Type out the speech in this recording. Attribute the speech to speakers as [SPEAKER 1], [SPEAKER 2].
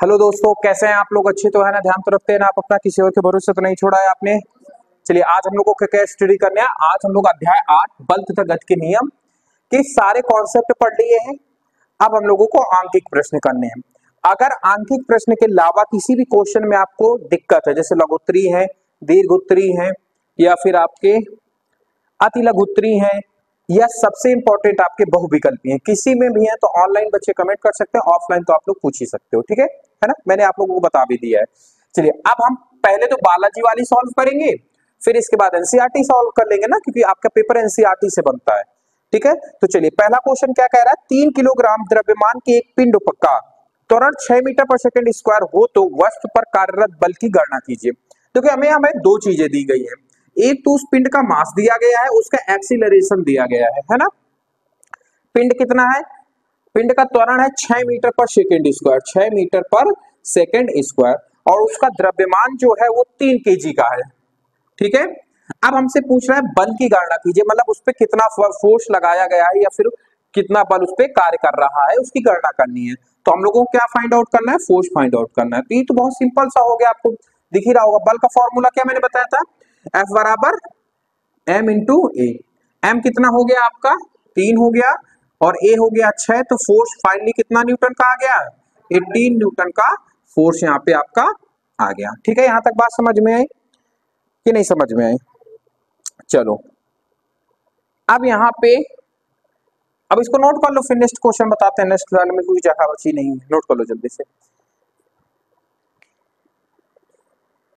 [SPEAKER 1] Hello दोस्तों, कैसे हैं आप लोग? अच्छे तो है ना? ध्यान तो रखते हैं ना आप अपना? किसी और के भरोसे तो नहीं छोड़ा है आपने? चलिए, आज हम लोग को क्या स्टडी करने हैं। आज हम लोग अध्याय 8 बल तथा गति के नियम के सारे कॉन्सेप्ट पढ़ लिए हैं। अब हम लोगों को आंकिक प्रश्न करने हैं। अगर आंकिक प्रश्न के अलावा किसी भी क्वेश्चन में आपको दिक्कत है, जैसे लघुत्तरी है, दीर्घोत्तरी है, या फिर आपके अति लघुत्तरी है, या सबसे इंपॉर्टेंट आपके बहुविकल्पी हैं, किसी में भी है तो ऑनलाइन बच्चे कमेंट कर सकते हैं, ऑफलाइन तो आप लोग पूछ ही सकते हो। ठीक है ना? मैंने आप लोगों को बता भी दिया है। चलिए, अब हम पहले तो बालाजी वाली सॉल्व करेंगे, फिर इसके बाद एनसीईआरटी सॉल्व कर लेंगे ना, क्योंकि आपका पेपर एनसीईआरटी से बनता है। ठीक है, तो चलिए, पहला क्वेश्चन क्या कह रहा है? 3 किलोग्राम द्रव्यमान के एक पिंड का त्वरण 6 मीटर पर सेकंड स्क्वायर हो तो वस्तु पर कार्यरत बल की गणना कीजिए। तो हमें हमें दो चीजें दी गई है। एक तो उस पिंड का मास दिया गया है, उसका एक्सीलरेशन दिया गया है ना? पिंड कितना है? पिंड का त्वरण है 6 मीटर पर सेकंड स्क्वायर, 6 मीटर पर सेकंड स्क्वायर, और उसका द्रव्यमान जो है वो 3 केजी का है। ठीक है, अब हमसे पूछ रहा है बल की गणना कीजिए, मतलब उस पर कितना फोर्स लगाया गया है या फिर कितना बल उस पर कार्य कर रहा है, उसकी गणना करनी है। तो हम लोगों को क्या फाइंड आउट करना है? फोर्स फाइंड आउट करना है। तो ये तो बहुत सिंपल सा हो गया, आपको दिख ही रहा होगा। बल का फॉर्मूला क्या मैंने बताया था? F बराबर m इंटू ए। एम कितना हो गया आपका? 3 हो गया, और ए हो गया 6। तो फोर्स फाइनली कितना न्यूटन का आ गया? 18 न्यूटन का फोर्स यहाँ पे आपका आ गया। ठीक है, यहां तक बात समझ में आई कि नहीं समझ में आई? चलो, अब यहाँ पे अब इसको नोट कर लो, फिर नेक्स्ट क्वेश्चन बताते हैं। नेक्स्ट वाले में कोई जगह बची नहीं है, नोट कर लो जल्दी से।